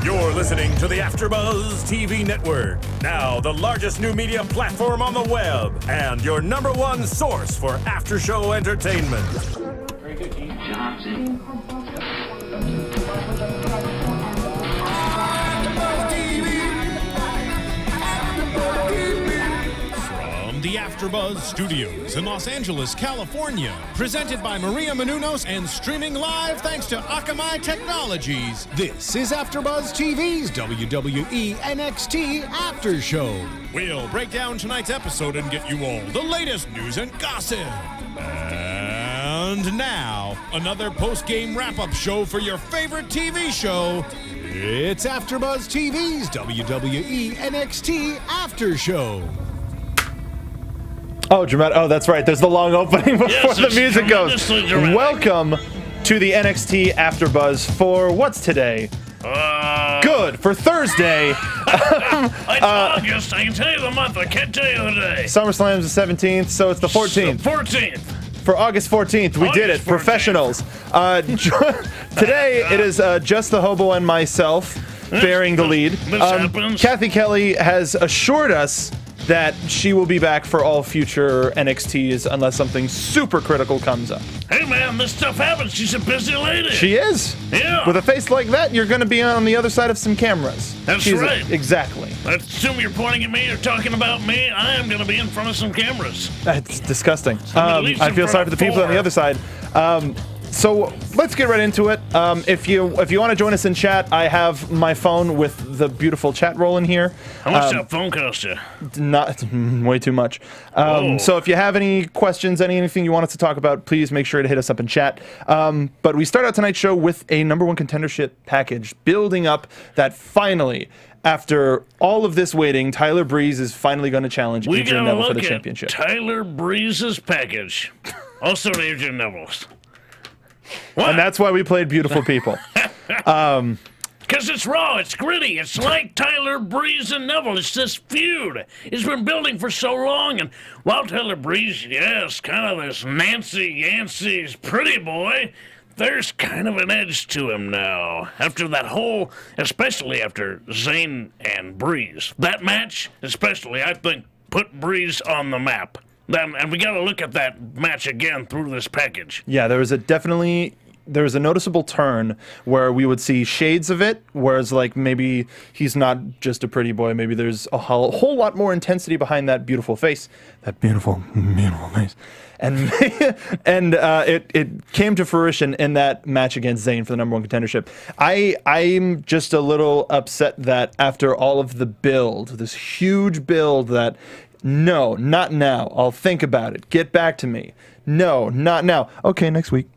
You're listening to the AfterBuzz TV network, now the largest new media platform on the web, and your #1 source for after-show entertainment. Very good, Keith Johnson. The AfterBuzz Studios in Los Angeles, California. Presented by Maria Menounos and streaming live thanks to Akamai Technologies. This is AfterBuzz TV's WWE NXT After Show. We'll break down tonight's episode and get you all the latest news and gossip. And now, another post-game wrap-up show for your favorite TV show. It's AfterBuzz TV's WWE NXT After Show. Oh, dramatic. Oh, that's right. There's the long opening before the music goes. Dramatic. Welcome to the NXT AfterBuzz for what's today? Good, for Thursday. It's August. I can tell you the month. I can't tell you the day. SummerSlam's the 17th, so it's the 14th. 14th. For August 14th, we did it. 14th. Professionals. Today, it is just the hobo and myself bearing the lead. This happens. Kathy Kelly has assured us that she will be back for all future NXTs unless something super critical comes up. Hey, man, this stuff happens. She's a busy lady. She is. Yeah. With a face like that, you're going to be on the other side of some cameras. That's right. Exactly. I assume you're pointing at me or talking about me. I am going to be in front of some cameras. That's disgusting. at least I in feel front sorry for of the people on the four. other side. So let's get right into it. If you want to join us in chat, I have my phone with the beautiful chat roll in here. How much that phone cost you? Not way too much. So if you have any questions, anything you want us to talk about, please make sure to hit us up in chat. But we start out tonight's show with a #1 contendership package, building up that finally, after all of this waiting, Tyler Breeze is finally going to challenge We Adrian got to Neville for look the at championship. Tyler Breeze's package. Also Adrian Neville's. What? And that's why we played Beautiful People. Because it's raw, it's gritty, it's like Tyler Breeze and Neville. It's this feud. It's been building for so long, and while Tyler Breeze, yes, kind of this Nancy-Yancy's pretty boy, there's kind of an edge to him now. After that whole, especially after Zayn and Breeze. That match, especially, I think, put Breeze on the map. And we got to look at that match again through this package. Yeah, there was a noticeable turn where we would see shades of it, whereas like maybe he's not just a pretty boy, maybe there's a whole lot more intensity behind that beautiful face. That beautiful face. And it came to fruition in that match against Zayn for the #1 contendership. I'm just a little upset that after all of the build, this huge build that no, not now. I'll think about it. Get back to me. No, not now. Okay, next week.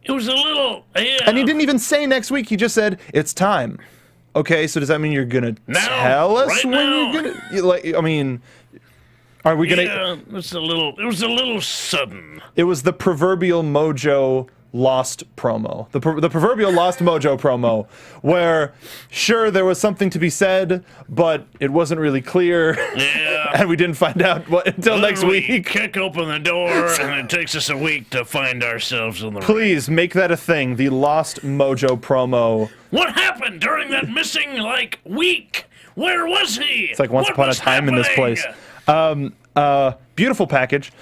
It was a little, yeah. And he didn't even say next week. He just said, it's time. Okay, so does that mean you're going to tell us right when now. you're going to... Like, I mean, are we going to... Yeah, it was a little sudden. It was the proverbial Mojo Lost promo. The proverbial Lost Mojo promo, where, sure, there was something to be said, but it wasn't really clear. Yeah. And we didn't find out until next We week. kick open the door, and it takes us a week to find ourselves in the ring. Please make that a thing, the Lost Mojo promo. What happened during that missing, week? Where was he? It's like Once Upon a Time in this place. Beautiful package.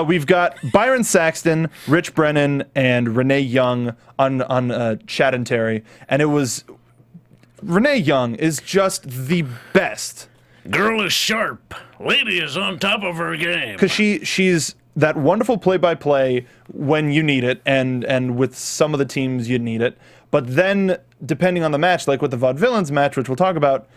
We've got Byron Saxton, Rich Brennan, and Renee Young on Chad and Terry, and it was... Renee Young is just the best. Girl is sharp. Lady is on top of her game. Because she's that wonderful play-by-play when you need it, and with some of the teams you need it. But then, depending on the match, like with the Vaudevillains match, which we'll talk about,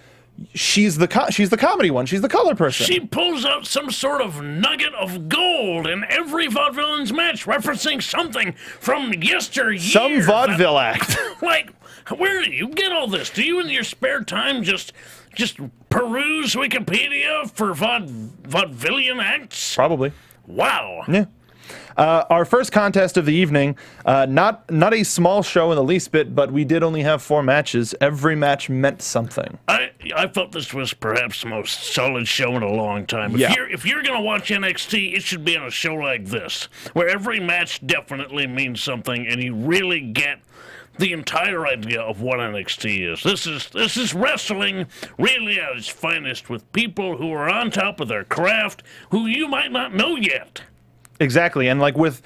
she's the comedy one. She's the color person. She pulls out some sort of nugget of gold in every Vaudevillains match, referencing something from yesteryear. Some vaudeville act. Like, where do you get all this? Do you in your spare time just peruse Wikipedia for vaudevillian acts? Probably. Wow. Yeah. Our first contest of the evening, not a small show in the least bit, but we did only have 4 matches. Every match meant something. I thought this was perhaps the most solid show in a long time. If you're going to watch NXT, it should be on a show like this, where every match definitely means something, and you really get the entire idea of what NXT is. This is wrestling really at its finest, with people who are on top of their craft who you might not know yet. Exactly, and like with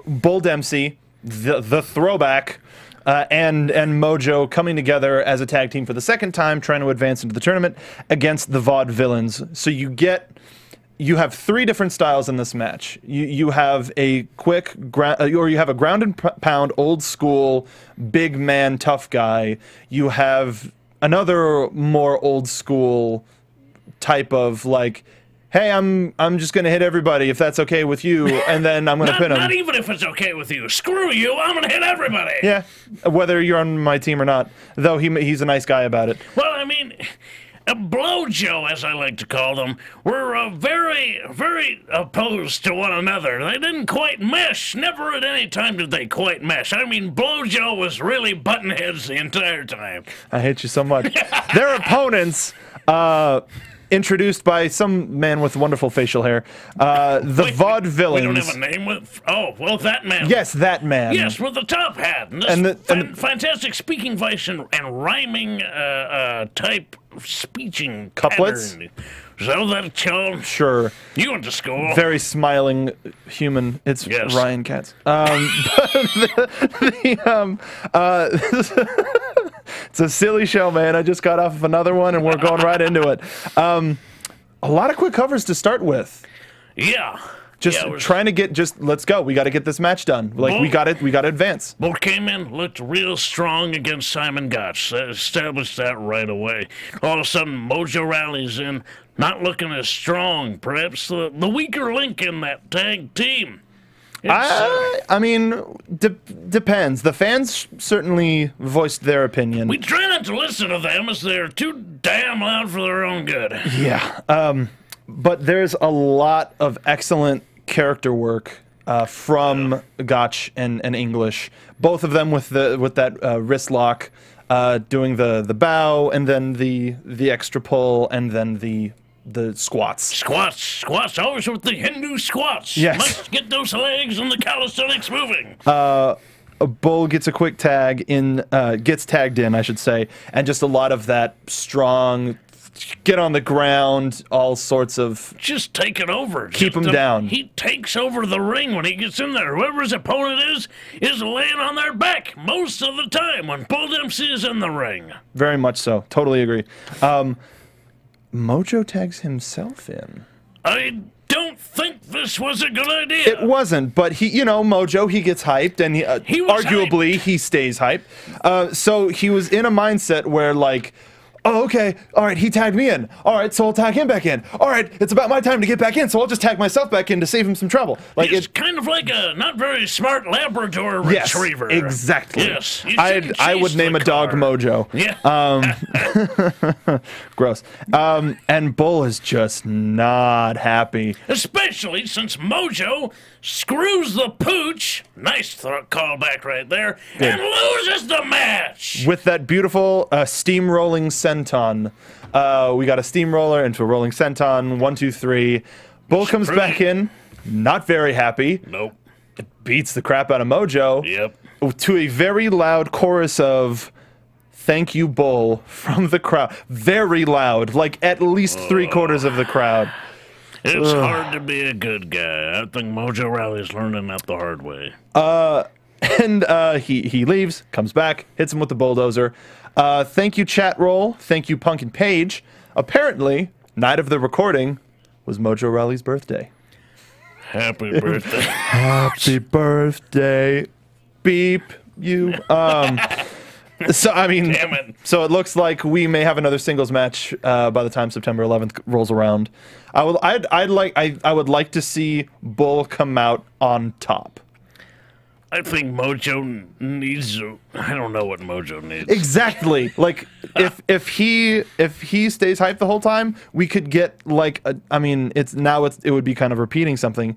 Bull Dempsey, the throwback, and Mojo coming together as a tag team for the second time, trying to advance into the tournament against the VOD villains. So you have three different styles in this match. You have a quick or you have a ground and pound, old school, big man, tough guy. You have another more old school type of like, hey, I'm just gonna hit everybody if that's okay with you, and then I'm gonna pin him. Not even if it's okay with you. Screw you! I'm gonna hit everybody. Yeah, whether you're on my team or not. Though he's a nice guy about it. Well, I mean, Blowjo, as I like to call them, were very, very opposed to one another. They didn't quite mesh. Never at any time did they quite mesh. I mean, Blowjo was really button heads the entire time. I hate you so much. Their opponents. Introduced by some man with wonderful facial hair. The VOD villains. We don't have a name with. Oh, well, that man. Yes, that man. Yes, with the top hat and this fantastic speaking voice and rhyming type speeching couplets. Pattern. Is that what it's called? Sure. You went to school. Very smiling human. It's Ryan Katz. It's a silly show, man. I just got off of another one, and we're going right into it. A lot of quick covers to start with. Yeah. Just trying to get, let's go. We got to get this match done. Like, we got to advance. Bull came in, looked real strong against Simon Gotch. Established that right away. All of a sudden, Mojo rallies in, not looking as strong. Perhaps the weaker link in that tag team. I mean, depends. The fans certainly voiced their opinion. We try not to listen to them as they're too damn loud for their own good. Yeah. But there's a lot of excellent character work from Gotch and English. Both of them with that wrist lock, doing the bow, and then the extra pull, and then the squats. Squats, always with the Hindu squats. Yes. Must get those legs and the calisthenics moving. Bull gets a quick tag in, gets tagged in, I should say, and just a lot of that strong, get on the ground, all sorts of... Just take it over. Keep him down. He takes over the ring when he gets in there. Whoever his opponent is laying on their back most of the time when Bull Dempsey is in the ring. Very much so. Totally agree. Mojo tags himself in. I don't think this was a good idea. It wasn't, but Mojo, he gets hyped, and he arguably, he stays hyped. So he was in a mindset where, like, oh, okay, all right, he tagged me in. All right, so I'll tag him back in. All right, it's about my time to get back in, so I'll just tag myself back in to save him some trouble. Like, it's kind of like a not very smart Labrador retriever. Yes, exactly. Yes. I would name a dog Mojo. Yeah. Gross. And Bull is just not happy. Especially since Mojo screws the pooch, nice callback right there, and loses the match. With that beautiful steamrolling senton. We got a steamroller into a rolling senton. 1, 2, 3. Bull comes back in, not very happy. Nope. It beats the crap out of Mojo. Yep. To a very loud chorus of "Thank you, Bull" from the crowd. Very loud, like at least 3/4 of the crowd. It's hard to be a good guy. I think Mojo Rawley's learning that the hard way. And he leaves, comes back, hits him with the bulldozer. Thank you, chat roll. Thank you, Punk and Page. Apparently, night of the recording was Mojo Rawley's birthday. Happy birthday. Happy birthday. Beep you. So I mean, damn it. So it looks like we may have another singles match by the time September 11th rolls around. I would like to see Bull come out on top. I think Mojo needs. I don't know what Mojo needs. Exactly. Like if he stays hyped the whole time, we could get like it would be kind of repeating something.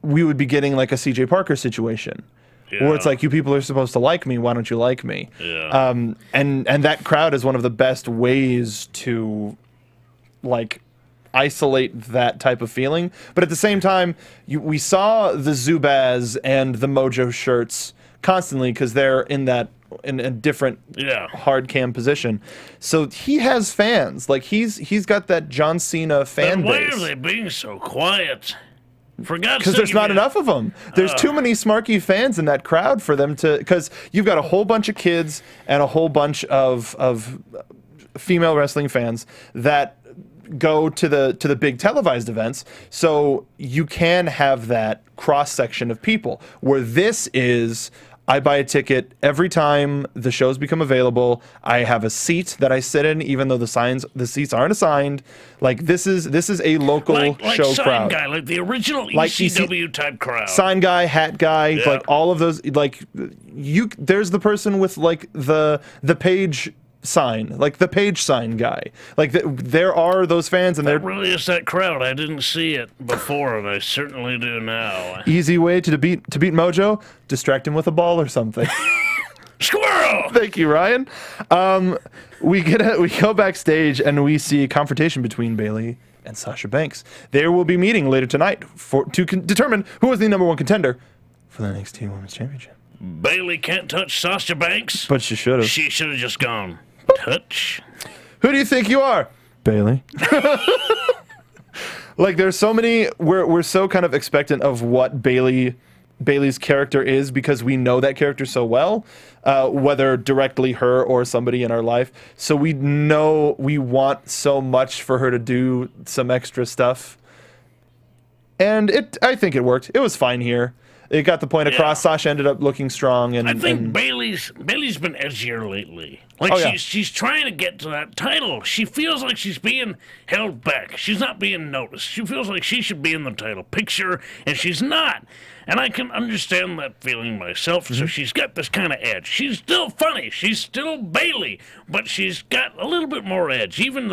We would be getting like a CJ Parker situation. Yeah. Where it's like, you people are supposed to like me, why don't you like me? Yeah. And that crowd is one of the best ways to like isolate that type of feeling. But at the same time, we saw the Zubaz and the Mojo shirts constantly because they're in that in a different Yeah. hard cam position. So he has fans. Like he's got that John Cena fan Then why base. are they being so quiet? For God's Because sake, there's not you- enough of them. There's too many Smarky fans in that crowd for them to. Because you've got a whole bunch of kids and a whole bunch of female wrestling fans that go to the big televised events. So you can have that cross section of people. Where this is, I buy a ticket every time the shows become available. I have a seat that I sit in, even though the seats aren't assigned. Like this is a local like show sign crowd. guy, like the original Like ECW type crowd. Sign guy, hat guy, Yeah. like all of those. Like there's the person with like the page sign, like the page sign guy. Like there are those fans, and That they're really is that crowd. I didn't see it before, and I certainly do now. easy way to beat Mojo. Distract him with a ball or something. Squirrel! Thank you, Ryan. We go backstage and we see a confrontation between Bayley and Sasha Banks. They will be meeting later tonight to determine who is the #1 contender for the NXT Women's Championship. Bailey can't touch Sasha Banks. But she should have. She should have just gone, touch. Who do you think you are, Bayley? Like there's so many. We're so kind of expectant of what Bayley's character is because we know that character so well, whether directly her or somebody in our life. So we know we want so much for her to do some extra stuff. And I think it worked. It was fine here. It got the point across. Yeah. Sasha ended up looking strong, and I think and Bailey's been edgier lately. Like Oh, yeah. she's trying to get to that title. She feels like she's being held back. She's not being noticed. She feels like she should be in the title picture, and she's not. And I can understand that feeling myself. Mm-hmm. So she's got this kind of edge. She's still funny. She's still Bailey, but she's got a little bit more edge. Even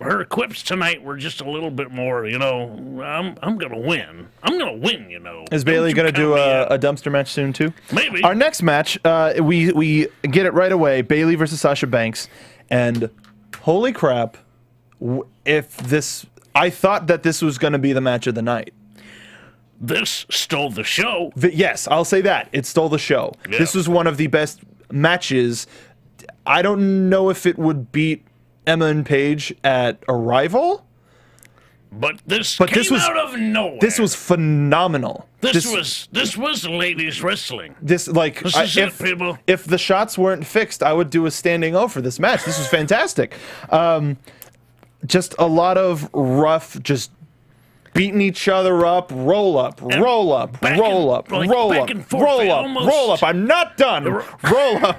her quips tonight were just a little bit more. You know, I'm gonna win. I'm gonna win. You know. is Bayley Don't going you to do count me out. a dumpster match soon too? Maybe. Our next match, we get it right away. Bayley versus Sasha Banks, and holy crap! I thought that this was going to be the match of the night. This stole the show. Yes, I'll say that. It stole the show. Yeah. This was one of the best matches. I don't know if it would beat Emma and Paige at Arrival. But this But came this was- out of nowhere. This was phenomenal. This was ladies wrestling. This like This is it, people. if the shots weren't fixed, I would do a standing O for this match. This was fantastic. Just a lot of rough, just beating each other up, roll up, roll up, back roll and- up, like roll back up, and forth, roll they up, almost- roll up. I'm not done. Roll up.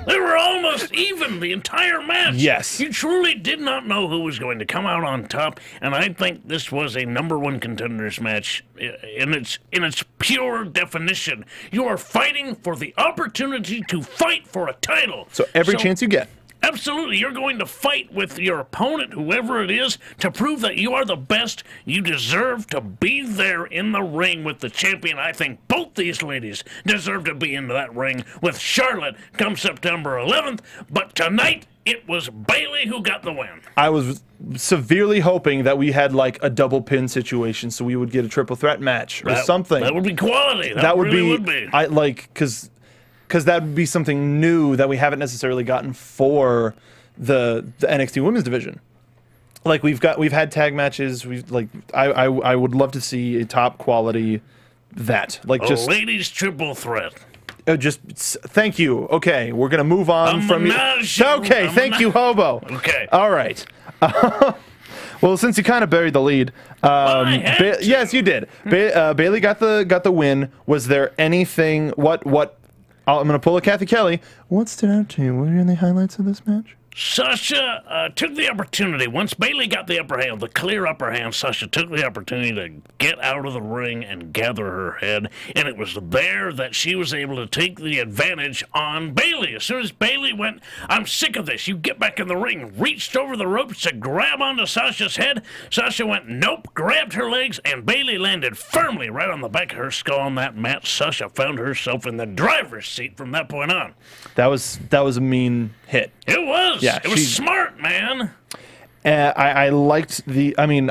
They were almost even the entire match. Yes. You truly did not know who was going to come out on top, and I think this was a #1 contenders match in its pure definition. You are fighting for the opportunity to fight for a title. So every chance you get. Absolutely. You're going to fight with your opponent, whoever it is, to prove that you are the best. You deserve to be there in the ring with the champion. I think both these ladies deserve to be in that ring with Charlotte come September 11th. But tonight, it was Bayley who got the win. I was severely hoping that we had like a double pin situation, so we would get a triple threat match or something. That would be quality. That would really be. would be. I like because that would be something new that we haven't necessarily gotten for the NXT Women's Division. Like we've had tag matches. I would love to see a top quality that like A just ladies triple threat. thank you. Okay, we're gonna move on from you. menage- Okay, a thank you, Hobo. Okay. All right. Well, since you kind of buried the lead, I had to. yes, you did. Bayley got the win. Was there anything? I'm gonna pull a Kathy Kelly. What stood out to you? What are the highlights of this match? Sasha took the opportunity. Once Bayley got the upper hand, the clear upper hand, Sasha took the opportunity to get out of the ring and gather her head. And it was there that she was able to take the advantage on Bayley. As soon as Bayley went, I'm sick of this. You get back in the ring. Reached over the ropes to grab onto Sasha's head. Sasha went, nope, grabbed her legs, and Bayley landed firmly right on the back of her skull on that mat. Sasha found herself in the driver's seat from that point on. That was a mean hit. It was. Yeah, it was she- smart, man. I liked the. I mean,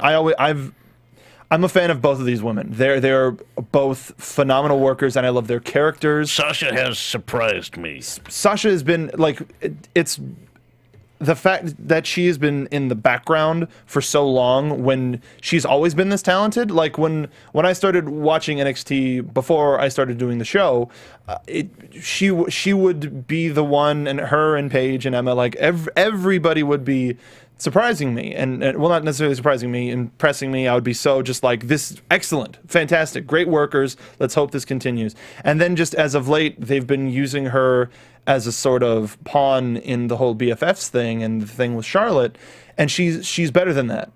I'm a fan of both of these women. They're both phenomenal workers, and I love their characters. Sasha has surprised me. Sasha has been like it's the fact that she has been in the background for so long when she's always been this talented. Like when I started watching NXT before I started doing the show, she would be the one, and her and Paige and Emma, like everybody would be surprising me, and well, not necessarily surprising me, impressing me. I would be so just like, this, excellent, fantastic, great workers. Let's hope this continues. And then just as of late, they've been using her as a sort of pawn in the whole BFFs thing and the thing with Charlotte, and she's better than that.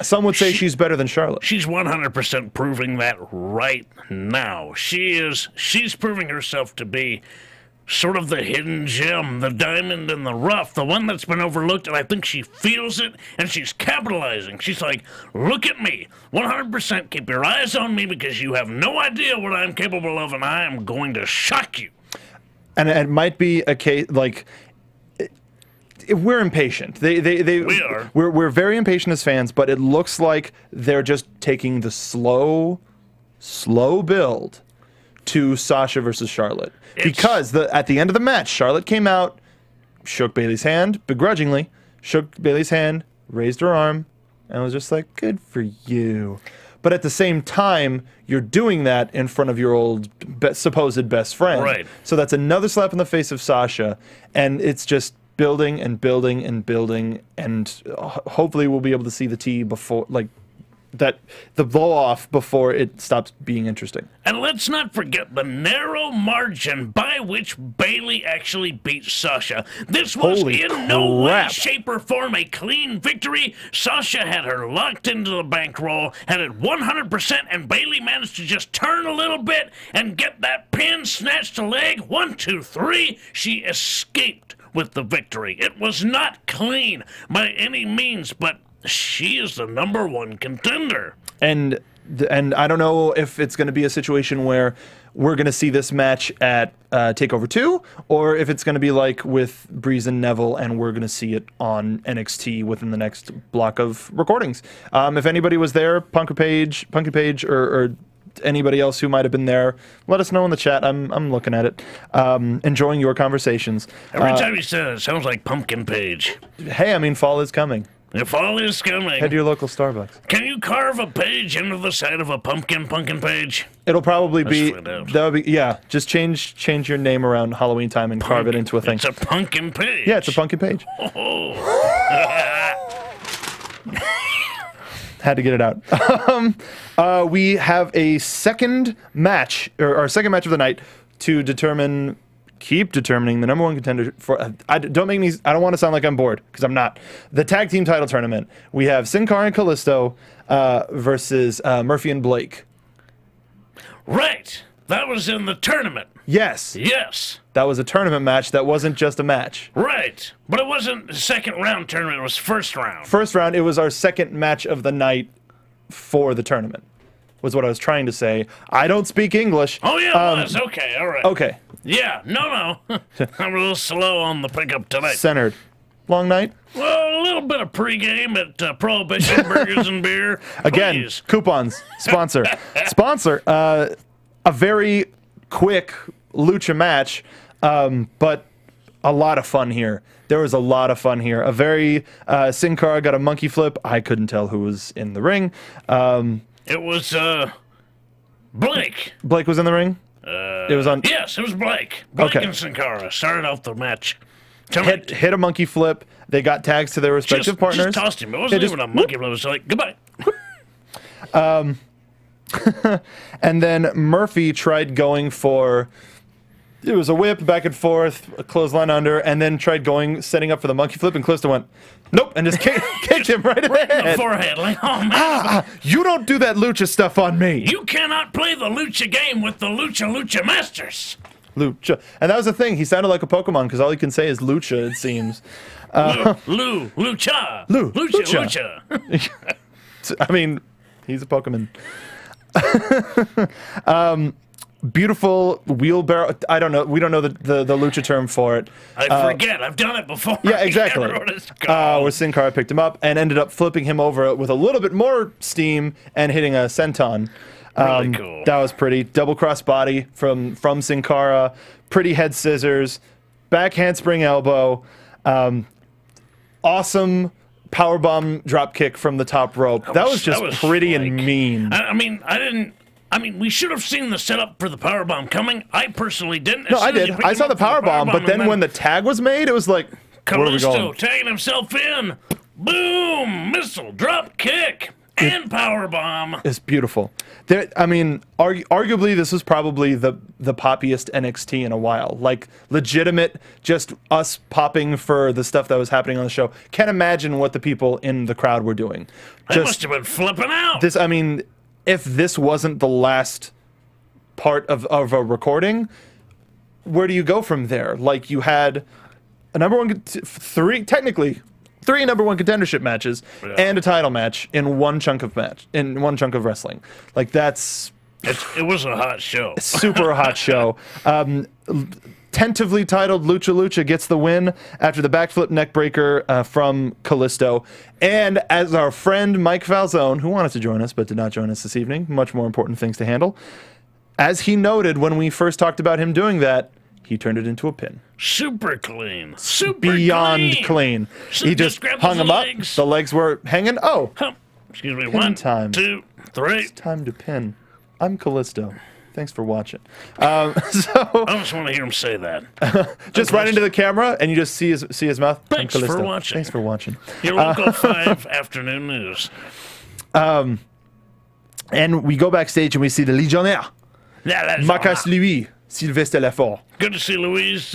Some would say she's better than Charlotte. She's 100% proving that right now. She's proving herself to be sort of the hidden gem, the diamond in the rough, the one that's been overlooked, and I think she feels it, and she's capitalizing. She's like, look at me, 100% keep your eyes on me because you have no idea what I'm capable of, and I am going to shock you. And it might be a case, like, we're impatient. We are. We're very impatient as fans, but it looks like they're just taking the slow build to Sasha versus Charlotte. Because at the end of the match, Charlotte came out, shook Bayley's hand, begrudgingly, shook Bayley's hand, raised her arm, and was just like, good for you. But at the same time, you're doing that in front of your old supposed best friend. Right. So that's another slap in the face of Sasha, and it's just building and building and building, and hopefully we'll be able to see the tea before, like, the blow off before it stops being interesting. And let's not forget the narrow margin by which Bayley actually beat Sasha. This was in no way, shape, or form a clean victory. Sasha had her locked into the bankroll, had it 100%, and Bayley managed to just turn a little bit and get that pin, snatched a leg, 1, 2, 3. She escaped with the victory. It was not clean by any means, but she is the #1 contender. And I don't know if it's going to be a situation where we're going to see this match at TakeOver 2, or if it's going to be like with Breeze and Neville, and we're going to see it on NXT within the next block of recordings. If anybody was there, Punky Page, or anybody else who might have been there, let us know in the chat. I'm looking at it, enjoying your conversations. Every time you say it sounds like Pumpkin Page. Hey, I mean, fall is coming. The fall is coming. Head to your local Starbucks. Can you carve a page into the side of a pumpkin page? It'll probably be, that would be, yeah, just change your name around Halloween time and carve it into a thing. It's a pumpkin page. Yeah, it's a pumpkin page. Oh. Had to get it out. We have a second match, or our second match of the night, to keep determining the #1 contender for. I don't want to sound like I'm bored, because I'm not. The tag team title tournament. We have Sin Cara and Callisto versus Murphy and Blake. Right. That was in the tournament. Yes. Yes. That was a tournament match. That wasn't just a match. Right. But it wasn't the second round tournament. It was first round. First round. It was our second match of the night for the tournament, was what I was trying to say. I don't speak English. Oh, yeah, it was. Okay, all right. Okay. Yeah, no. I'm a little slow on the pickup tonight. Centered. Long night? Well, a little bit of pregame at Prohibition Burgers and Beer. Again, Please. coupons. Sponsor. A very quick lucha match, but a lot of fun here. There was a lot of fun here. A very Sin Cara got a monkey flip. I couldn't tell who was in the ring. It was Blake. Blake was in the ring? It was on. Yes, it was Blake. Blake and Sin Cara started off the match. Hit a monkey flip. They got tags to their respective partners. Just tossed him. It wasn't even a monkey flip. It was like, goodbye. And then Murphy tried going for. It was a whip back and forth, a clothesline under, and then tried setting up for the monkey flip, and Callisto went, nope, and just kicked him right in the head. In the forehead, like, oh man. You don't do that lucha stuff on me. You cannot play the lucha game with the lucha masters. Lucha. And that was the thing. He sounded like a Pokemon, because all he can say is lucha, it seems. Lucha. I mean, he's a Pokemon. beautiful wheelbarrow. I don't know. We don't know the lucha term for it. I forget. I've done it before. Yeah, exactly. I can't remember what it's called. Where Sin Cara picked him up and ended up flipping him over with a little bit more steam and hitting a senton. Really cool. That was pretty. Double cross body from Sin Cara. Pretty head scissors. Back handspring elbow. Awesome powerbomb drop kick from the top rope. That was pretty and mean. I mean, we should have seen the setup for the powerbomb coming. I personally didn't. No, I did. I saw the powerbomb, but then when the tag was made, it was like, where are we going? Tagging himself in. Boom! Missile, drop kick, and powerbomb. It's beautiful. I mean, arguably, this was probably the poppiest NXT in a while. Like, legitimate, just us popping for the stuff that was happening on the show. Can't imagine what the people in the crowd were doing. They must have been flipping out. I mean, if this wasn't the last part of a recording, where do you go from there? Like, you had a three number one contendership matches and a title match in one chunk of wrestling. Like, it was a hot show. Super hot show. Tentatively titled Lucha Lucha gets the win after the backflip neckbreaker from Kalisto. And as our friend Mike Falzone, who wanted to join us but did not join us this evening, much more important things to handle, as he noted when we first talked about him doing that, he turned it into a pin. Super clean. Beyond clean. He just hung him up. The legs were hanging. Oh. Excuse me. Pin 1, time. 2, 3. It's time to pin. I'm Kalisto. Thanks for watching. I just want to hear him say that. Just right into the camera, and you just see his mouth. Thanks for watching. Thanks for watching. Your local 5 afternoon news. And we go backstage and we see the Legionnaire, Marcus Louis, Sylvestre Lafort. Good to see Louise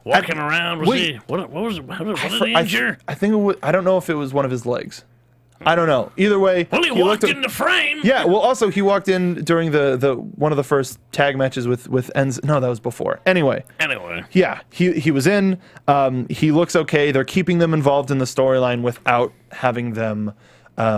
walking around. What was it? What did he injure? I think I don't know if it was one of his legs. I don't know. Either way, well, he walked in the frame. Yeah. Well, also he walked in during the one of the first tag matches with Enzo. No, that was before. Anyway. Yeah, he was in. He looks okay. They're keeping them involved in the storyline without having them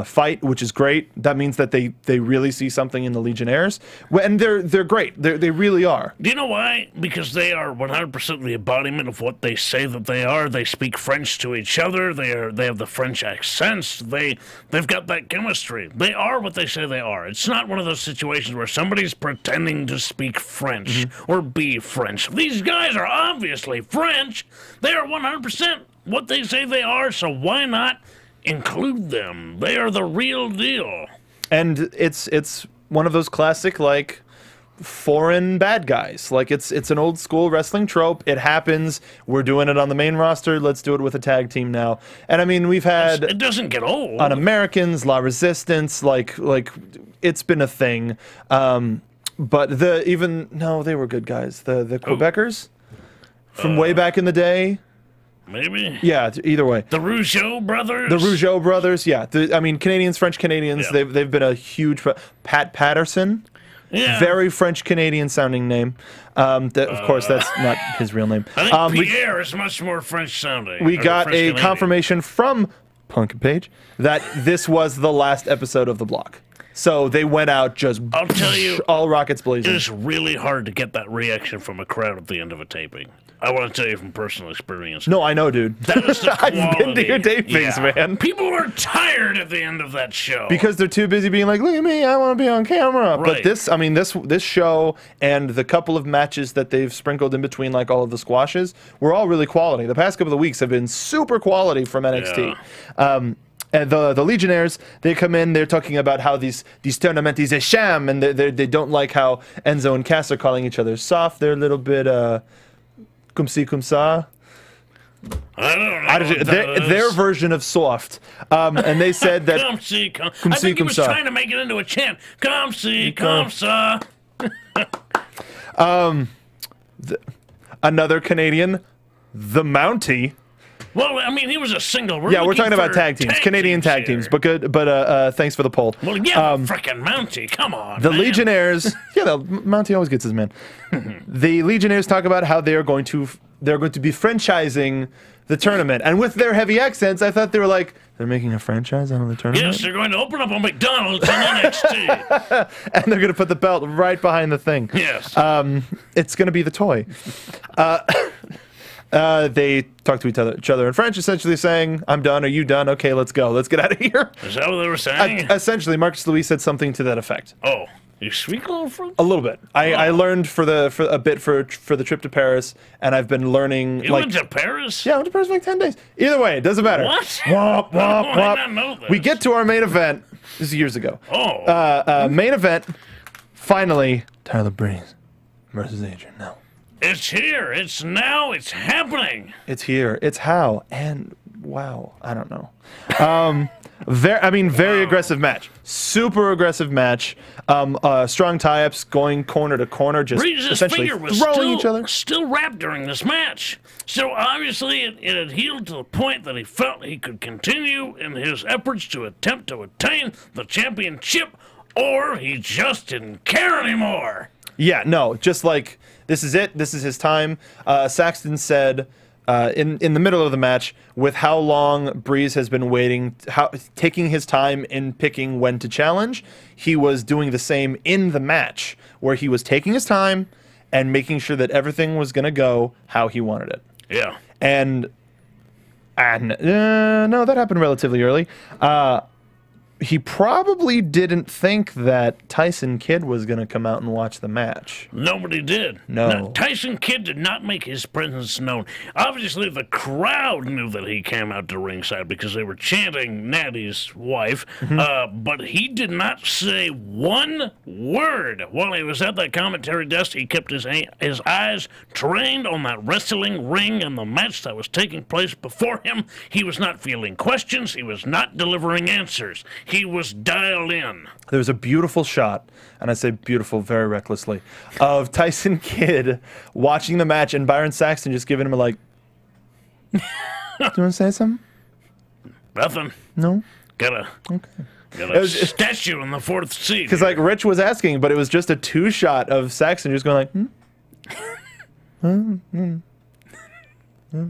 fight, which is great. That means that they really see something in the Legionnaires, and they're great. They really are. Do you know why? Because they are 100% the embodiment of what they say that they are. They speak French to each other. They have the French accents. They've got that chemistry. They are what they say they are. It's not one of those situations where somebody's pretending to speak French or be French. These guys are obviously French. They are 100% what they say they are. So why not include them? They are the real deal. And it's one of those classic, like, foreign bad guys. Like, it's an old school wrestling trope. It happens. We're doing it on the main roster. Let's do it with a tag team now. And I mean, we've had it doesn't get old. On Americans, La Resistance, like it's been a thing. But they were good guys. The Quebecers from way back in the day. Maybe. Yeah, either way. The Rougeau brothers? The Rougeau brothers, yeah. I mean, Canadians, French-Canadians, yeah. They've been a huge... Pat Patterson, yeah. Very French-Canadian sounding name. Of course, that's not his real name. I think Pierre is much more French-sounding. We got a confirmation from Punk and Page that this was the last episode of the block. So they went out just... I'll tell you... all rockets blazing. It is really hard to get that reaction from a crowd at the end of a taping. I want to tell you from personal experience. No, I know, dude. That is the quality. I've been to your tapings, man. People are tired at the end of that show. Because they're too busy being like, look at me, I want to be on camera. Right. But this show and the couple of matches that they've sprinkled in between, like all of the squashes, were all really quality. The past couple of weeks have been super quality from NXT. Yeah. And the Legionnaires, they come in, they're talking about how these tournaments is a sham, and they don't like how Enzo and Cass are calling each other soft. They're a little bit... Comme ci, comme ça. I don't know. Their version of soft. And they said that... Come see, come. I think he was trying to make it into a chant. Come see, come sa. Another Canadian, the Mountie. Well, I mean, he was a single. We're talking about tag teams, Canadian tag teams. But good. But thanks for the poll. Well, yeah, frickin' Mountie, come on. The Legionnaires. Yeah, Mountie always gets his man. The Legionnaires talk about how they're going to be franchising the tournament. And with their heavy accents, I thought they were like, they're making a franchise out of the tournament? Yes, they're going to open up a McDonald's in NXT. And they're going to put the belt right behind the thing. Yes. It's going to be the toy. They talk to each other in French, essentially saying, I'm done. Are you done? Okay, let's go. Let's get out of here. Is that what they were saying? Essentially, Marcus Louis said something to that effect. Oh. You speak a little French? A little bit. I learned for a bit for the trip to Paris, and I've been learning. You went to Paris? Yeah, I went to Paris for like 10 days. Either way, it doesn't matter. What? Womp, womp, I did womp. not know this. We get to our main event. This is years ago. Oh. Main event. Finally, Tyler Breeze versus Adrian. No. It's here. It's now. It's happening. It's here. It's how. And wow, I don't know. Very aggressive match. Super aggressive match. Strong tie-ups, going corner to corner, just Breeze's essentially finger was throwing each other. still wrapped during this match. So obviously it had healed to the point that he felt he could continue in his efforts to attempt to attain the championship, or he just didn't care anymore. Yeah, no, just like, this is it. This is his time. Saxton said in the middle of the match, with how long Breeze has been waiting, taking his time in picking when to challenge, he was doing the same in the match, where he was taking his time and making sure that everything was going to go how he wanted it. Yeah. And no, that happened relatively early. He probably didn't think that Tyson Kidd was going to come out and watch the match. Nobody did. No. Tyson Kidd did not make his presence known. Obviously, the crowd knew that he came out to ringside because they were chanting Natty's wife, but he did not say one word while he was at that commentary desk. He kept his eyes trained on that wrestling ring and the match that was taking place before him. He was not fielding questions. He was not delivering answers. He was dialed in. There was a beautiful shot, and I say beautiful very recklessly, of Tyson Kidd watching the match and Byron Saxton just giving him a like, do you want to say something? Nothing. No? Got a statue in the fourth seat. Because like Rich was asking, but it was just a two-shot of Saxton just going like, that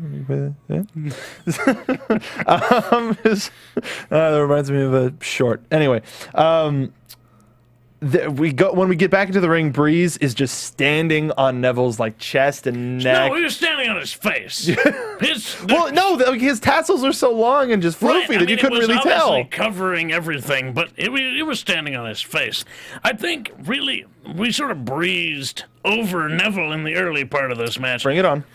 reminds me of a short. Anyway, when we get back into the ring, Breeze is just standing on Neville's like chest and neck. No, he was standing on his face. His tassels are so long and just floofy that you couldn't really tell. It was obviously covering everything, but it was standing on his face. I think really we sort of breezed over Neville in the early part of this match. Bring it on.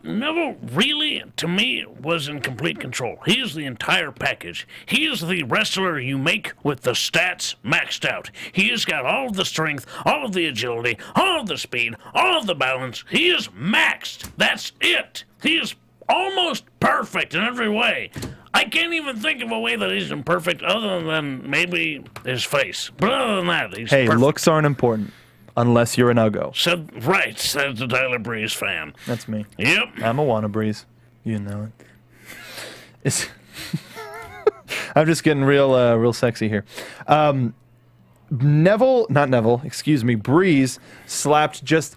Neville really, to me, was in complete control. He is the entire package. He is the wrestler you make with the stats maxed out. He has got all of the strength, all of the agility, all of the speed, all of the balance. He is maxed. That's it. He is almost perfect in every way. I can't even think of a way that he's imperfect other than maybe his face. But other than that, he's perfect. Looks aren't important. Unless you're an Uggo. Said the Tyler Breeze fan. That's me. Yep. I'm a wanna Breeze. You know it. I'm just getting real sexy here. Breeze slapped just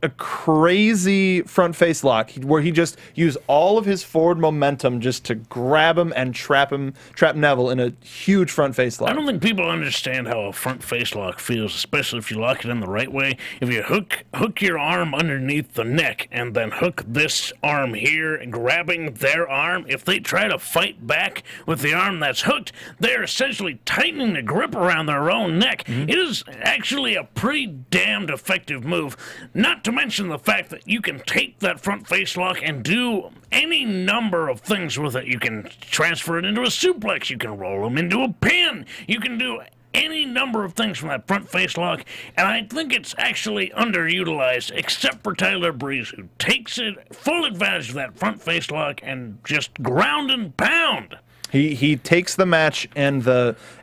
a crazy front face lock where he just used all of his forward momentum just to grab him and trap Neville in a huge front face lock. I don't think people understand how a front face lock feels, especially if you lock it in the right way. If you hook your arm underneath the neck and then hook this arm here, grabbing their arm, if they try to fight back with the arm that's hooked, they're essentially tightening the grip around their own neck. It is actually a pretty damned effective move, not to mention the fact that you can take that front face lock and do any number of things with it. You can transfer it into a suplex. You can roll them into a pin. You can do any number of things from that front face lock, and I think it's actually underutilized, except for Tyler Breeze, who takes it full advantage of that front face lock and just ground and pound. He takes the match and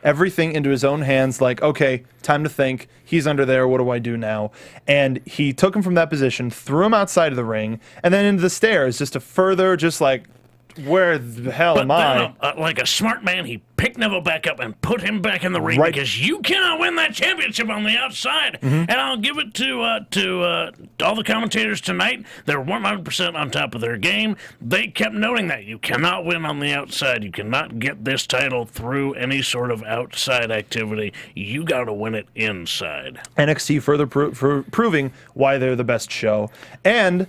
everything into his own hands, like, okay, time to think. He's under there. What do I do now? And he took him from that position, threw him outside of the ring, and then into the stairs just to further just like where the hell But am I? then, like a smart man, he picked Neville back up and put him back in the ring Right. because you cannot win that championship on the outside. And I'll give it to all the commentators tonight. They're 100% on top of their game. They kept noting that you cannot win on the outside. You cannot get this title through any sort of outside activity. You got to win it inside. NXT further proving why they're the best show, and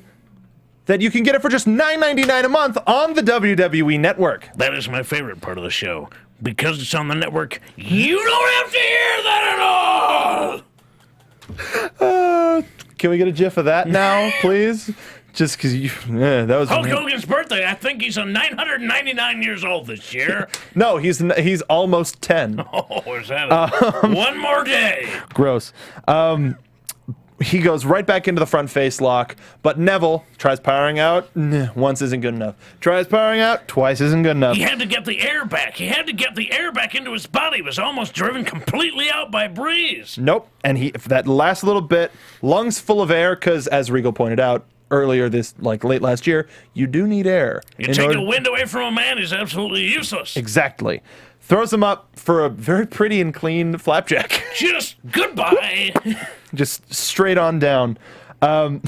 that you can get it for just $9.99 a month on the WWE Network. That is my favorite part of the show. Because it's on the network, you don't have to hear that at all! Can we get a gif of that now, please? Just because that was Hulk Hogan's birthday, I think he's 999 years old this year. No, he's almost 10. Oh, is that one more day? Gross. He goes right back into the front face lock, but Neville tries powering out. Once isn't good enough. Tries powering out. Twice isn't good enough. He had to get the air back. He had to get the air back into his body. He was almost driven completely out by Breeze. Nope. And for that last little bit, lungs full of air, because as Regal pointed out earlier late last year, you do need air. You take the wind away from a man, he's absolutely useless. Exactly. Throws him up for a very pretty and clean flapjack. Just goodbye. Just straight on down. Trying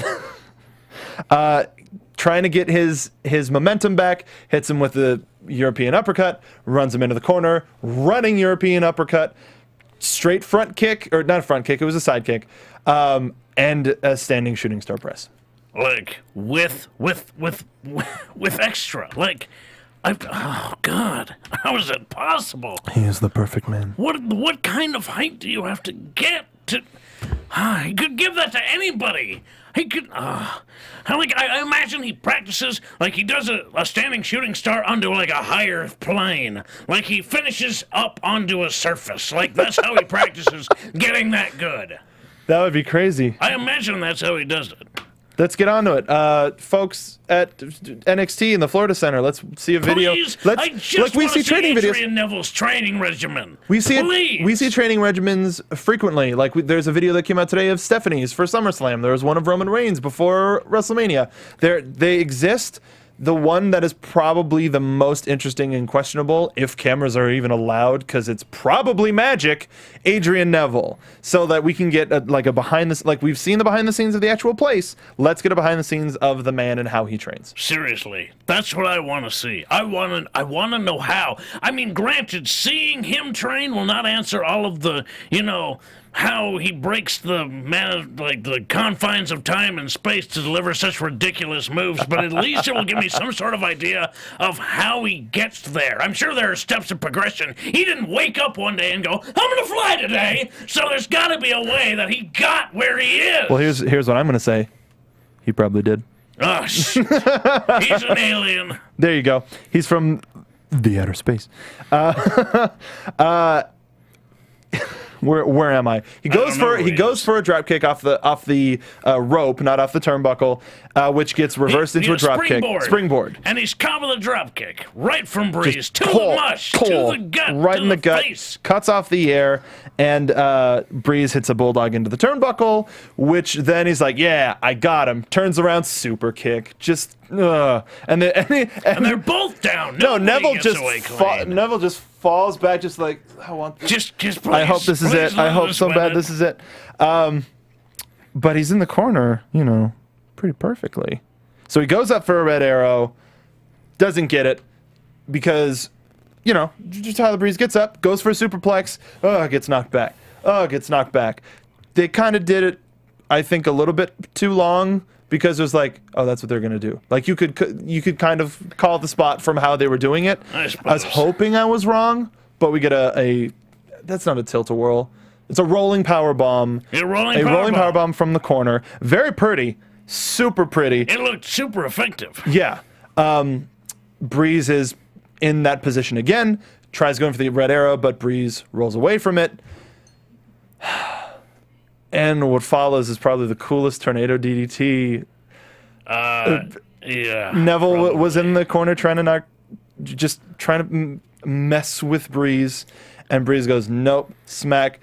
to get his momentum back, hits him with the European uppercut, runs him into the corner, running European uppercut, straight front kick, or not front kick, it was a side kick, and a standing shooting star press. Like, with extra. Like, oh, God. How is it possible? He is the perfect man. What kind of height do you have to get to... he could give that to anybody. He could... I imagine he practices, like he does a standing shooting star onto, like, a higher plane. Like he finishes up onto a surface. Like, that's how he practices getting that good. That would be crazy. I imagine that's how he does it. Let's get on to it. Folks at NXT in the Florida Center, let's see a video. Please, Let's, I just we want see to see training Adrian videos. Neville's training regimen. We see Please. we see training regimens frequently. Like there's a video that came out today of Stephanie's for SummerSlam. There was one of Roman Reigns before WrestleMania. They exist. The one that is probably the most interesting and questionable, if cameras are even allowed, because it's probably magic, Adrian Neville, so that we can get a behind the like we've seen the behind the scenes of the actual place. Let's get a behind the scenes of the man and how he trains. Seriously, that's what I want to see. I want to know how. I mean, granted, seeing him train will not answer all of the, how he breaks the confines of time and space to deliver such ridiculous moves, but at least it will give me some sort of idea of how he gets there. I'm sure there are steps of progression. He didn't wake up one day and go, I'm gonna fly today, so there's gotta be a way that he got where he is. Well, here's what I'm gonna say. He probably did. Oh, shit. He's an alien. There you go. He's from the outer space. Where am I? He goes for a drop kick off the rope, not off the turnbuckle, which gets reversed into a drop kick. Springboard. And he's caught with a drop kick right from Breeze Just to the mush, to the gut, right to in the gut. face. Cuts off the air, and Breeze hits a bulldog into the turnbuckle, which then he's like, "Yeah, I got him." Turns around, super kick, just and they're both down. No, Nobody Neville gets just away clean. Neville just falls back, just like I want this. Just please, I hope this is it. I hope so bad this is it. But he's in the corner, pretty perfectly. So he goes up for a red arrow, doesn't get it because, just Tyler Breeze gets up, goes for a superplex, gets knocked back. Gets knocked back. They kind of did it, I think, a little bit too long. Because it was like, oh, that's what they're gonna do. Like you could kind of call the spot from how they were doing it. I was hoping I was wrong, but we get a that's not a tilt-a-whirl. It's a rolling power bomb. A rolling power bomb from the corner. Very pretty, super pretty. It looked super effective. Yeah. Breeze is in that position again. Tries going for the red arrow, but Breeze rolls away from it. And what follows is probably the coolest tornado DDT. Yeah. Neville was in the corner trying to mess with Breeze, and Breeze goes, nope, smack.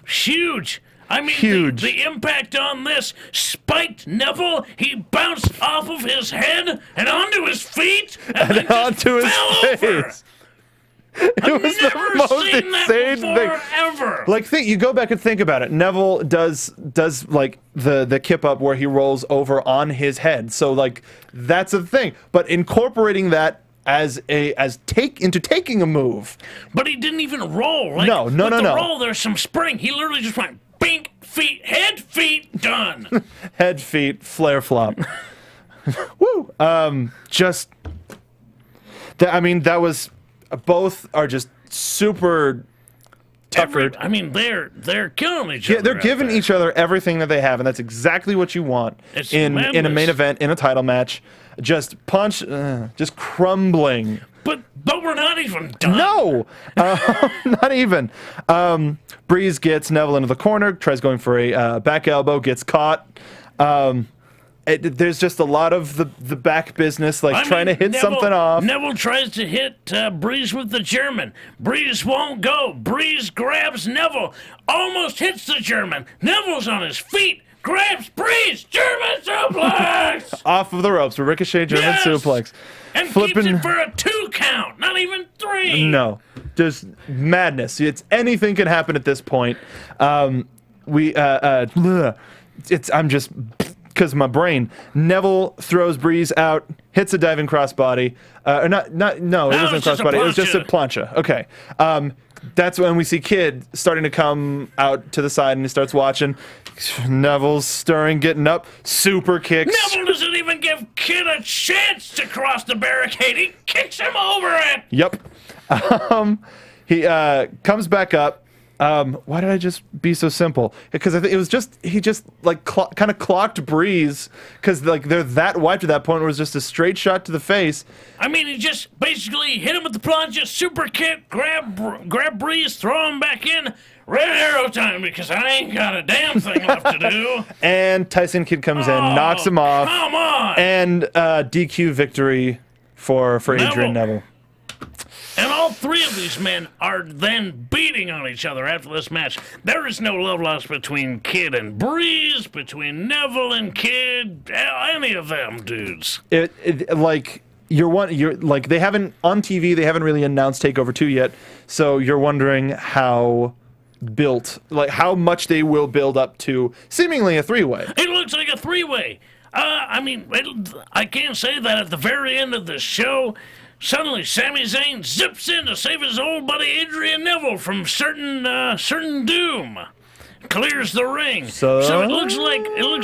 Huge. I mean, huge. The impact on this spiked Neville. He bounced off of his head and onto his feet and then onto his fell face. over. It was the most insane thing ever. Like, you go back and think about it. Neville does like the kip up where he rolls over on his head. So like that's a thing. But incorporating that into taking a move. But he didn't even roll. Like, No. With the roll, there's some spring. He literally just went bink, feet, head, feet, done. Head, feet, flare flop. Woo. That was. Both are just super tuckered. I mean, they're killing each other. Yeah, they're giving each other everything that they have, and that's exactly what you want in a main event, in a title match. Just punch, just crumbling. But we're not even done. No, not even. Breeze gets Neville into the corner, tries going for a back elbow, gets caught. There's just a lot of the back business, like trying to hit something off. Neville tries to hit Breeze with the German. Breeze won't go. Breeze grabs Neville, almost hits the German. Neville's on his feet, grabs Breeze, German suplex! Off of the ropes, a ricochet German suplex. And keeps it for a 2 count, not even 3. No, just madness. Anything can happen at this point. I'm just... Because my brain. Neville throws Breeze out, hits a diving crossbody. No, it wasn't a crossbody. It was just a plancha. Okay. That's when we see Kid starting to come out to the side, and he starts watching. Neville's stirring, getting up, super kicks. Neville doesn't even give Kid a chance to cross the barricade. He kicks him over it. Yep. He comes back up. Why did I just be so simple? Because I think it was he just like kind of clocked Breeze, because like they're that wiped at that point. Where it was just a straight shot to the face. I mean, he just basically hit him with the plancha, super kick, grab Breeze, throw him back in. Red arrow time, because I ain't got a damn thing left to do. And Tyson Kidd comes in, knocks him off. Come on! And DQ victory for Adrian Neville. And all 3 of these men are then beating on each other after this match. There is no love lost between Kid and Breeze, between Neville and Kid, any of them dudes. Like you're like they haven't on TV. They haven't really announced Takeover 2 yet. So you're wondering how much they will build up to seemingly a 3-way. It looks like a 3-way. I mean, I can't say that at the very end of the show. Suddenly, Sami Zayn zips in to save his old buddy Adrian Neville from certain doom. Clears the ring. So it looks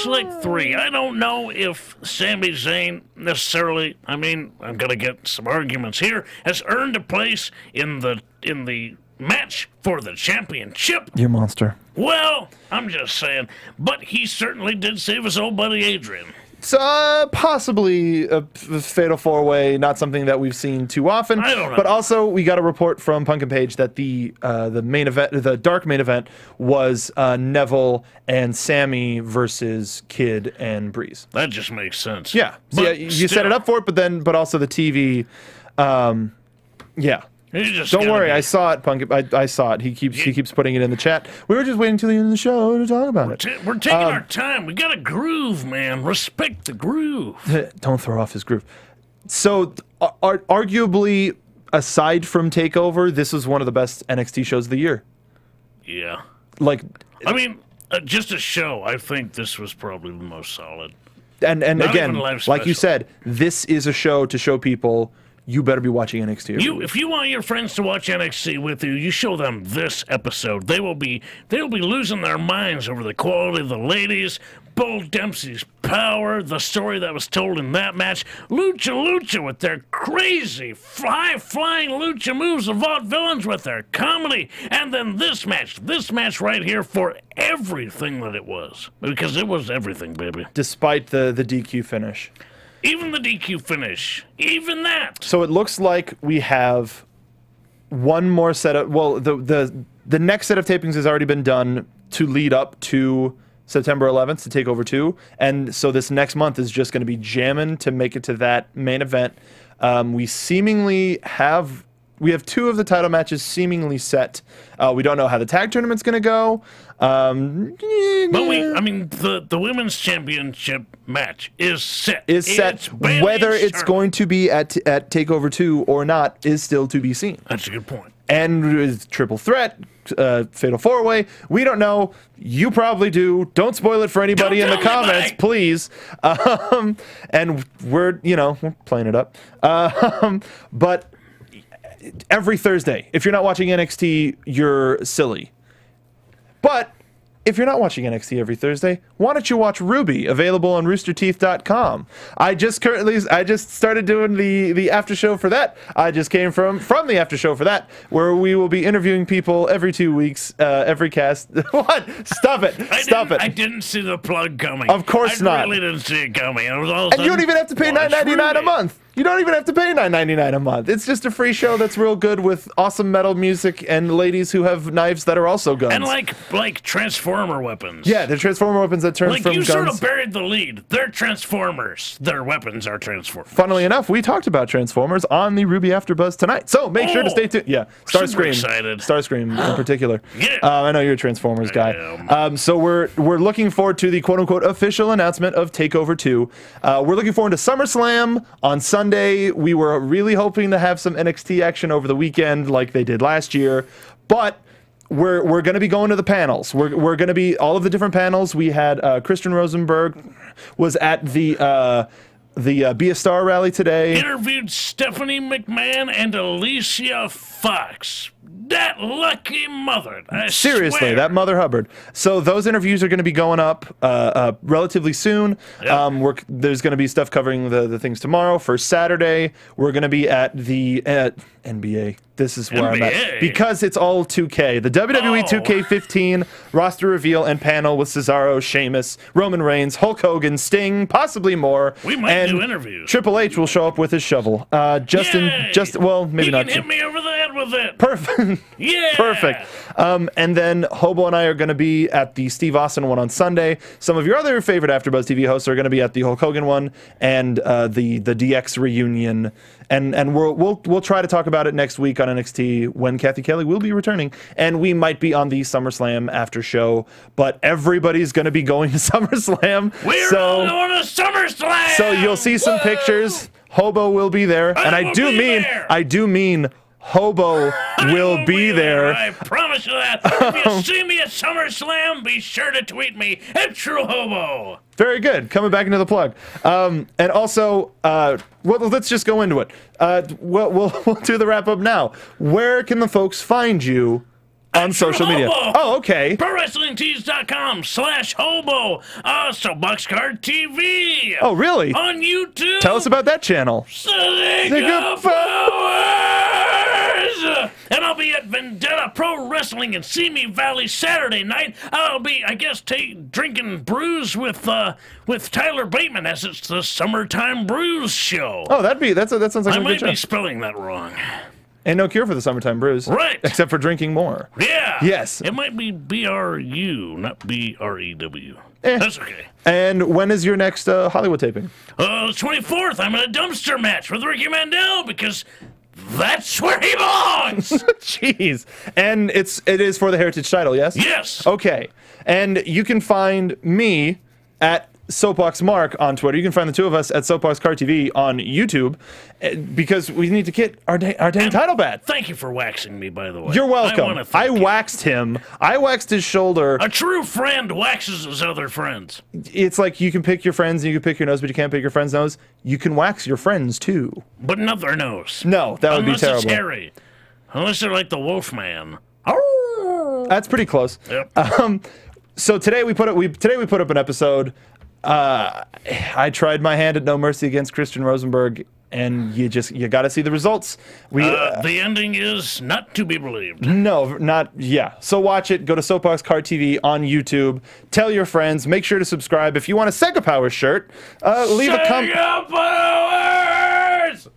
like 3. I don't know if Sami Zayn necessarily. I mean, I'm gonna get some arguments here. Has earned a place in the match for the championship. You monster. Well, I'm just saying. But he certainly did save his old buddy Adrian. It's possibly a fatal 4-way, not something that we've seen too often. I don't know. But also, we got a report from Pumpkin Page that the main event, the dark main event, was Neville and Sammy versus Kid and Breeze. That just makes sense. Yeah, so yeah, you set it up for it, but also the TV. Yeah. Don't worry, I saw it, Pumpkin. I saw it. He keeps putting it in the chat. We were just waiting till the end of the show to talk about it. We're taking our time. We got a groove, man. Respect the groove. Don't throw off his groove. So, arguably, aside from Takeover, this was one of the best NXT shows of the year. Yeah. Like, I mean, just a show. I think this was probably the most solid. And again, like you said, this is a show to show people. You better be watching NXT. If you want your friends to watch NXT with you, you show them this episode. They'll be losing their minds over the quality of the ladies, Bull Dempsey's power, the story that was told in that match, Lucha with their crazy flying lucha moves, the vaudevillains with their comedy, and then this match right here for everything that it was, because it was everything, baby. Despite the DQ finish. Even the DQ finish. Even that. So it looks like we have one more set of... Well, the next set of tapings has already been done to lead up to September 11th to Takeover 2. And so this next month is just going to be jamming to make it to that main event. We seemingly have we have 2 of the title matches seemingly set. We don't know how the tag tournament's going to go. But I mean, the women's championship match is set. Whether it's going to be at TakeOver 2 or not is still to be seen. That's a good point. And with triple threat, fatal 4-way, we don't know. You probably do. Don't spoil it for anybody in the comments, please. And we're playing it up. But every Thursday, if you're not watching NXT, you're silly. But if you're not watching NXT every Thursday, why don't you watch Ruby, available on roosterteeth.com. I just started doing the after show for that. I just came from the after show for that, where we will be interviewing people every 2 weeks, every cast. What? Stop it. Stop it. I didn't see the plug coming. Of course not. I really didn't see it coming. It was all and you don't even have to pay $9.99 a month. You don't even have to pay $9.99 a month. It's just a free show that's real good with awesome metal music and ladies who have knives that are also guns. And like Transformer weapons. Yeah, they're Transformer weapons that turn from guns. Like you sort of buried the lead. They're Transformers. Their weapons are Transformers. Funnily enough, we talked about Transformers on the Ruby AfterBuzz tonight. So make sure to stay tuned. Yeah, Starscream in particular. Yeah. I know you're a Transformers guy. So we're looking forward to the quote-unquote official announcement of TakeOver 2. We're looking forward to SummerSlam on Sunday. We were really hoping to have some NXT action over the weekend like they did last year, but we're going to be going to the panels. We're going to be all of the different panels. We had Christian Rosenberg was at the Be a Star rally today. Interviewed Stephanie McMahon and Alicia Fox. That lucky mother. Seriously, swear. that Mother Hubbard. So those interviews are going to be going up relatively soon. Yep. There's going to be stuff covering the things tomorrow. For Saturday, we're going to be at the NBA. This is where I'm at. Because it's all 2K. The WWE 2K15 roster reveal and panel with Cesaro, Sheamus, Roman Reigns, Hulk Hogan, Sting, possibly more. We might do interviews. Triple H will show up with his shovel. Well, maybe not. He can hit me over the head with it. Perfect. Yeah. Perfect. And then Hobo and I are going to be at the Steve Austin one on Sunday. Some of your other favorite AfterBuzz TV hosts are going to be at the Hulk Hogan one and the DX reunion. And we'll try to talk about it next week on NXT when Kathy Kelly will be returning, and we might be on the SummerSlam after show. But everybody's going to be going to SummerSlam. We're all going to SummerSlam. So you'll see some pictures. Hobo will be there, and I do mean Hobo will be there. I promise you that. If you see me at SummerSlam, be sure to tweet me at True Hobo. Very good. Coming back into the plug. And also, let's just go into it. We'll do the wrap up now. Where can the folks find you on social media? Oh, okay. ProWrestlingTees.com/hobo. Also, Boxcard TV. Oh, really? On YouTube. Tell us about that channel. And I'll be at Vendetta Pro Wrestling in Simi Valley Saturday night. I'll be, I guess, drinking brews with Tyler Bateman as it's the Summertime Brews show. Oh, that sounds like a good show. I might be spelling that wrong. Ain't no cure for the Summertime Brews. Right. Except for drinking more. Yeah. Yes. It might be BRU, not BREW. That's okay. And when is your next Hollywood taping? The 24th. I'm in a dumpster match with Ricky Mandel because that's where he belongs. Jeez. And it is for the Heritage title, yes? Yes. Okay. And you can find me at Soapbox Mark on Twitter. You can find the two of us at Soapbox Car TV on YouTube because we need to get our dang title back. Thank you for waxing me, by the way. You're welcome. I waxed him. I waxed his shoulder. A true friend waxes his other friends. It's like you can pick your friends and you can pick your nose, but you can't pick your friend's nose. You can wax your friends too. But not their nose. No, that would be terrible. Unless it's hairy. Unless they're like the Wolfman. That's pretty close. Yep. So today we put up an episode. I tried my hand at No Mercy against Christian Rosenberg, and you got to see the results. The ending is not to be believed. No, not So watch it. Go to Soapbox Car TV on YouTube. Tell your friends. Make sure to subscribe. If you want a Sega Power shirt, leave a comment.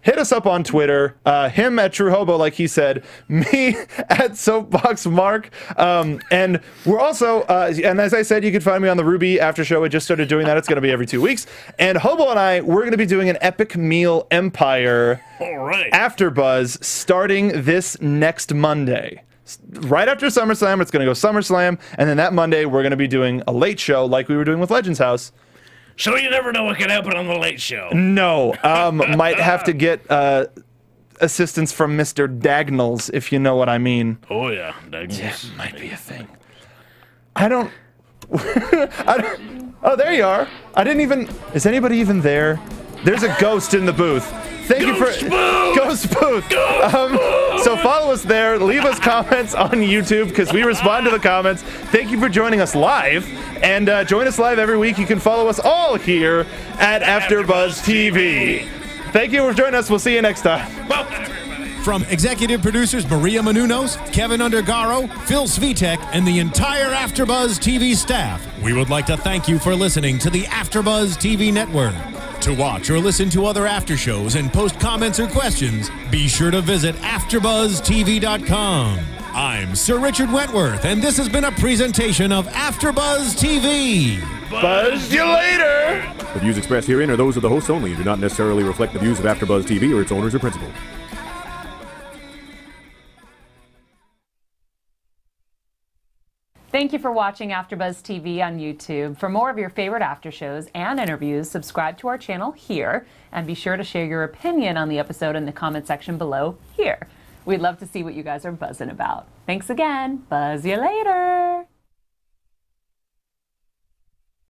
hit us up on Twitter. Him at True Hobo, like he said. Me at Soapbox Mark. And we're also, and as I said, you can find me on the Ruby After Show. We just started doing that. It's going to be every 2 weeks. And Hobo and I, we're going to be doing an Epic Meal Empire AfterBuzz starting this next Monday. Right after SummerSlam, it's going to go SummerSlam, and then that Monday, we're going to be doing a late show like we were doing with Legends House. So you never know what can happen on the late show. No. Might have to get assistance from Mr. Dagnalls, if you know what I mean. Oh, yeah. Dagnalls. Yeah, might be a thing. I don't... Oh, there you are. I didn't even... Is anybody even there? There's a ghost in the booth. Thank you for Ghost Booth. So follow us there. Leave us comments on YouTube because we respond to the comments. Thank you for joining us live, and join us live every week. You can follow us all here at AfterBuzz TV. Thank you for joining us. We'll see you next time. From executive producers Maria Menounos, Kevin Undergaro, Phil Svitek, and the entire AfterBuzz TV staff, we would like to thank you for listening to the AfterBuzz TV network. To watch or listen to other after shows and post comments or questions, be sure to visit AfterBuzzTV.com. I'm Sir Richard Wentworth, and this has been a presentation of AfterBuzz TV. Buzz you later! The views expressed herein are those of the hosts only and do not necessarily reflect the views of AfterBuzz TV or its owners or principals. Thank you for watching AfterBuzz TV on YouTube. For more of your favorite after shows and interviews, subscribe to our channel here, and be sure to share your opinion on the episode in the comment section below here. We'd love to see what you guys are buzzing about. Thanks again. Buzz you later.